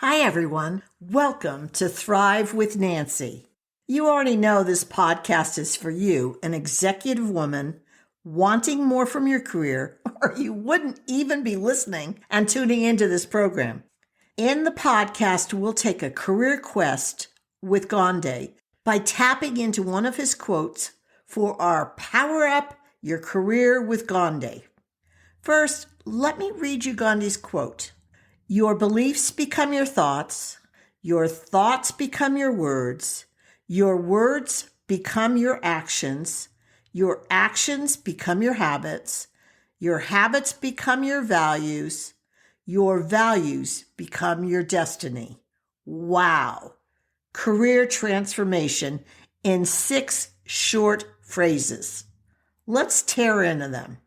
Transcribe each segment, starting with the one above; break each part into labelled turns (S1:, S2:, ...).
S1: Hi, everyone. Welcome to Thrive with Nancy. You already know this podcast is for you, an executive woman wanting more from your career, or you wouldn't even be listening and tuning into this program. In the podcast, we'll take a career quest with Gandhi by tapping into one of his quotes for our Power Up Your Career with Gandhi. First, let me read you Gandhi's quote. Your beliefs become your thoughts become your words become your actions become your habits become your values become your destiny. Wow. Career transformation in 6 short phrases. Let's tear into them.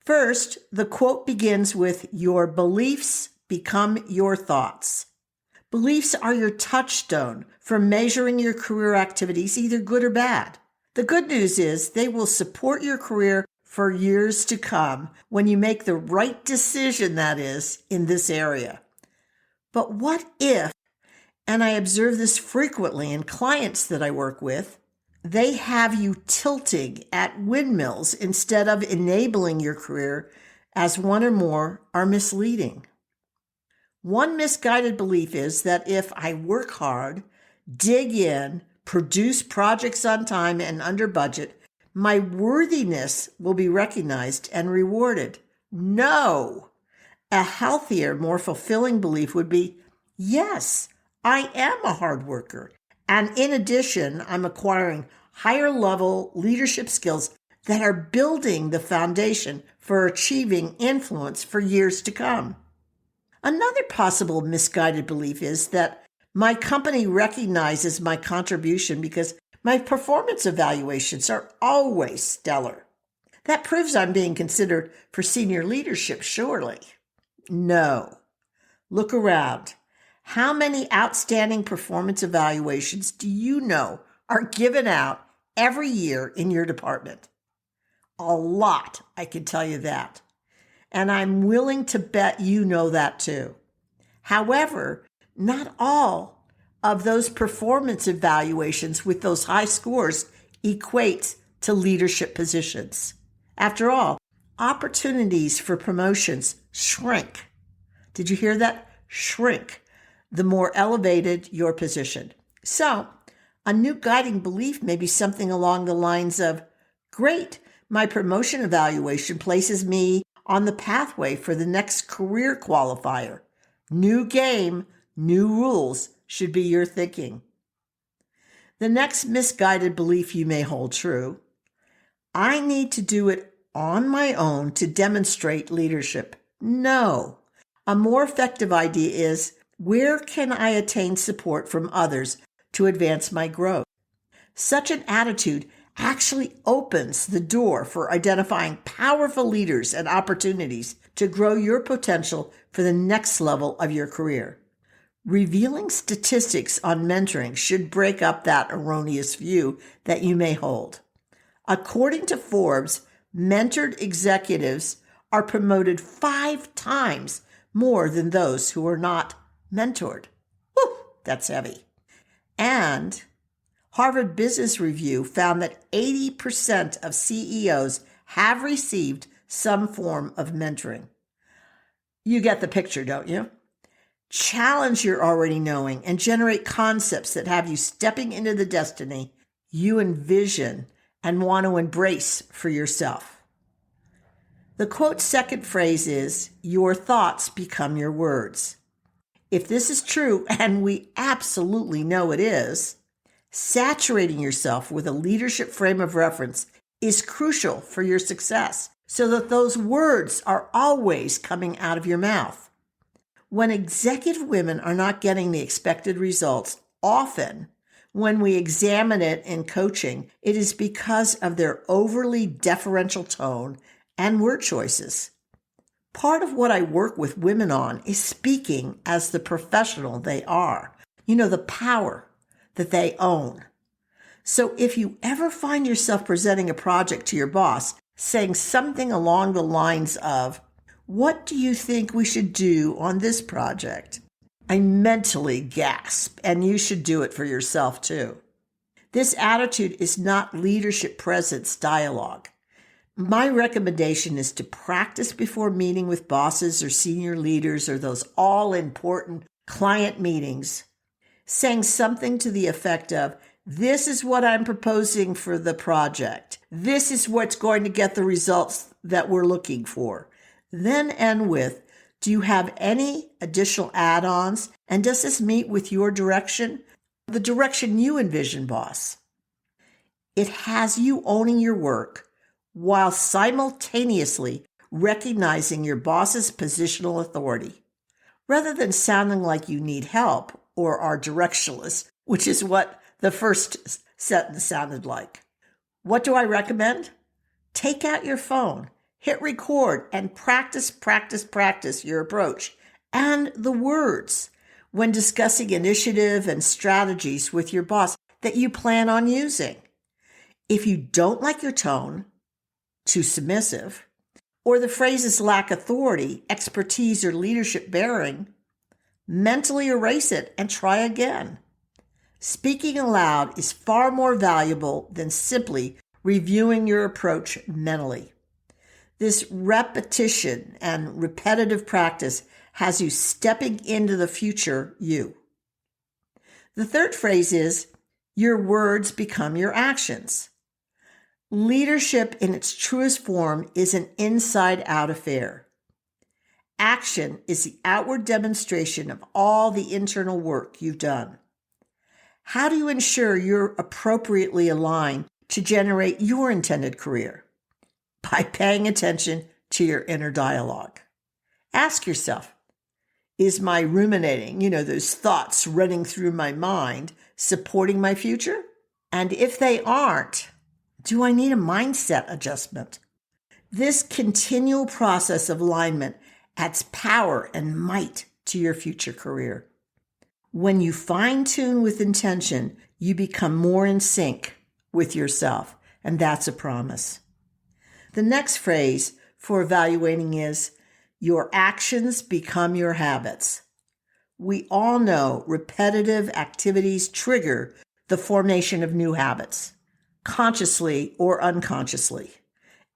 S1: First, the quote begins with your beliefs become your thoughts. Beliefs are your touchstone for measuring your career activities, either good or bad. The good news is they will support your career for years to come when you make the right decision, that is, in this area. But what if, and I observe this frequently in clients that I work with, they have you tilting at windmills instead of enabling your career, as one or more are misleading. One misguided belief is that if I work hard, dig in, produce projects on time and under budget, my worthiness will be recognized and rewarded. No! A healthier, more fulfilling belief would be, yes, I am a hard worker. And in addition, I'm acquiring higher level leadership skills that are building the foundation for achieving influence for years to come. Another possible misguided belief is that my company recognizes my contribution because my performance evaluations are always stellar. That proves I'm being considered for senior leadership, surely. No. Look around. How many outstanding performance evaluations do you know are given out every year in your department? A lot, I can tell you that. And I'm willing to bet you know that too. However, not all of those performance evaluations with those high scores equate to leadership positions. After all, opportunities for promotions shrink. Did you hear that? Shrink, the more elevated your position. So, a new guiding belief may be something along the lines of, great, my promotion evaluation places me on the pathway for the next career qualifier. New game, new rules should be your thinking. The next misguided belief you may hold true. I need to do it on my own to demonstrate leadership. No. A more effective idea is, where can I attain support from others to advance my growth? Such an attitude actually opens the door for identifying powerful leaders and opportunities to grow your potential for the next level of your career. Revealing statistics on mentoring should break up that erroneous view that you may hold. According to Forbes, mentored executives are promoted 5 times more than those who are not mentored. Whew, that's heavy. And Harvard Business Review found that 80% of CEOs have received some form of mentoring. You get the picture, don't you? Challenge your already knowing and generate concepts that have you stepping into the destiny you envision and want to embrace for yourself. The quote's second phrase is, your thoughts become your words. If this is true, and we absolutely know it is, saturating yourself with a leadership frame of reference is crucial for your success so that those words are always coming out of your mouth. When executive women are not getting the expected results, often when we examine it in coaching, it is because of their overly deferential tone and word choices. Part of what I work with women on is speaking as the professional they are. The power that they own. So if you ever find yourself presenting a project to your boss, saying something along the lines of, what do you think we should do on this project? I mentally gasp, and you should do it for yourself too. This attitude is not leadership presence dialogue. My recommendation is to practice before meeting with bosses or senior leaders or those all-important client meetings, saying something to the effect of, "This is what I'm proposing for the project. This is what's going to get the results that we're looking for." Then end with, "Do you have any additional add-ons? And does this meet with your direction? The direction you envision, boss?" It has you owning your work while simultaneously recognizing your boss's positional authority, rather than sounding like you need help or are directionless, which is what the first sentence sounded like. What do I recommend? Take out your phone, hit record, and practice your approach and the words when discussing initiative and strategies with your boss that you plan on using. If you don't like your tone, too submissive, or the phrases lack authority, expertise, or leadership bearing, mentally erase it and try again. Speaking aloud is far more valuable than simply reviewing your approach mentally. This repetition and repetitive practice has you stepping into the future you. The third phrase is, your words become your actions. Leadership in its truest form is an inside-out affair. Action is the outward demonstration of all the internal work you've done. How do you ensure you're appropriately aligned to generate your intended career? By paying attention to your inner dialogue. Ask yourself, is my ruminating, those thoughts running through my mind, supporting my future? And if they aren't, do I need a mindset adjustment? This continual process of alignment adds power and might to your future career. When you fine-tune with intention, you become more in sync with yourself, and that's a promise. The next phrase for evaluating is, your actions become your habits. We all know repetitive activities trigger the formation of new habits, consciously or unconsciously.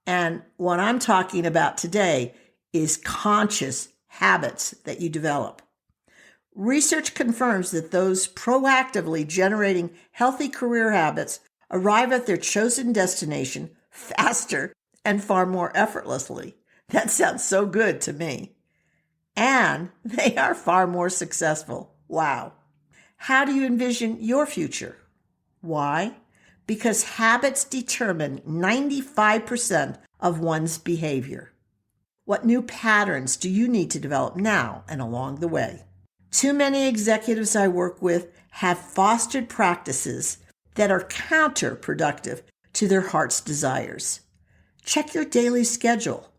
S1: And what I'm talking about today is conscious habits that you develop. Research confirms that those proactively generating healthy career habits arrive at their chosen destination faster and far more effortlessly. That sounds so good to me. And they are far more successful. Wow. How do you envision your future? Why? Because habits determine 95% of one's behavior. What new patterns do you need to develop now and along the way? Too many executives I work with have fostered practices that are counterproductive to their heart's desires. Check your daily schedule.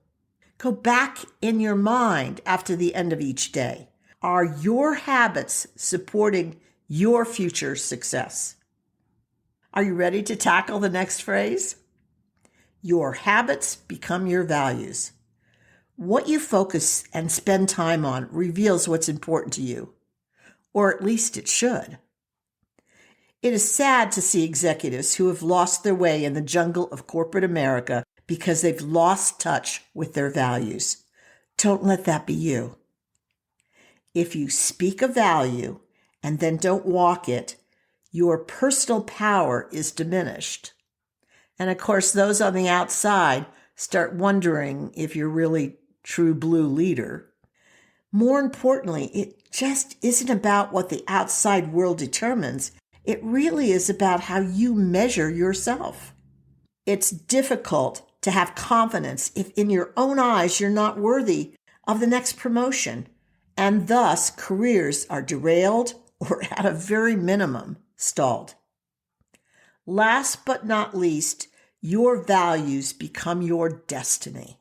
S1: Go back in your mind after the end of each day. Are your habits supporting your future success? Are you ready to tackle the next phrase? Your habits become your values. What you focus and spend time on reveals what's important to you, or at least it should. It is sad to see executives who have lost their way in the jungle of corporate America because they've lost touch with their values. Don't let that be you. If you speak a value and then don't walk it, your personal power is diminished. And of course, those on the outside start wondering if you're really true blue leader. More importantly, it just isn't about what the outside world determines. It really is about how you measure yourself. It's difficult to have confidence if in your own eyes you're not worthy of the next promotion, and thus careers are derailed or at a very minimum stalled. Last but not least, your values become your destiny.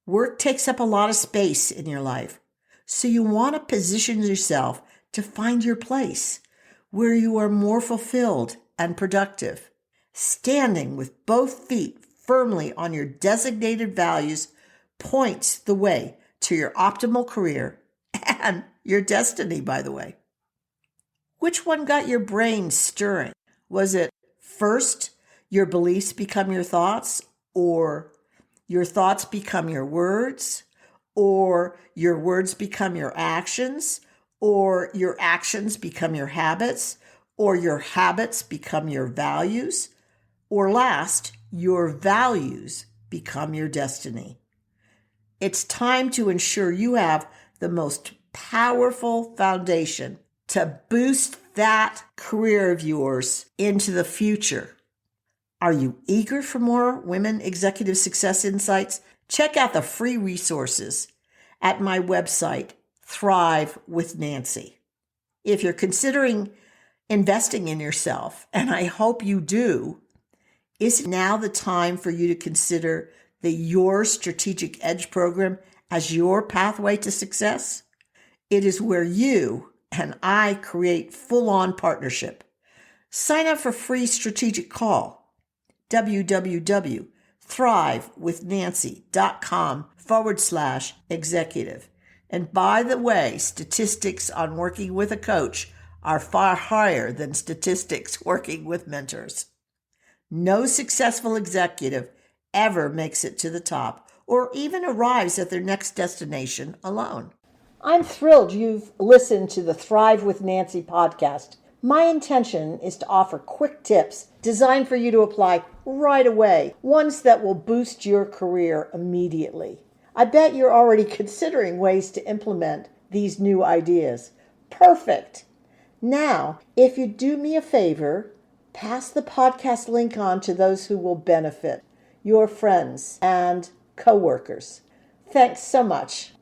S1: Work takes up a lot of space in your life, so you want to position yourself to find your place where you are more fulfilled and productive. Standing with both feet firmly on your designated values points the way to your optimal career and your destiny, by the way. Which one got your brain stirring? Was it first, your beliefs become your thoughts, or your thoughts become your words, or your words become your actions, or your actions become your habits, or your habits become your values, or last, your values become your destiny? It's time to ensure you have the most powerful foundation to boost that career of yours into the future. Are you eager for more women executive success insights? Check out the free resources at my website, Thrive with Nancy. If you're considering investing in yourself, and I hope you do, is now the time for you to consider the Your Strategic Edge program as your pathway to success? It is where you and I create full-on partnership. Sign up for free strategic call, www.thrivewithnancy.com/executive. And by the way, statistics on working with a coach are far higher than statistics working with mentors. No successful executive ever makes it to the top or even arrives at their next destination alone. I'm thrilled you've listened to the Thrive with Nancy podcast. My intention is to offer quick tips designed for you to apply right away, ones that will boost your career immediately. I bet you're already considering ways to implement these new ideas. Perfect. Now, if you do me a favor, pass the podcast link on to those who will benefit, your friends and coworkers. Thanks so much.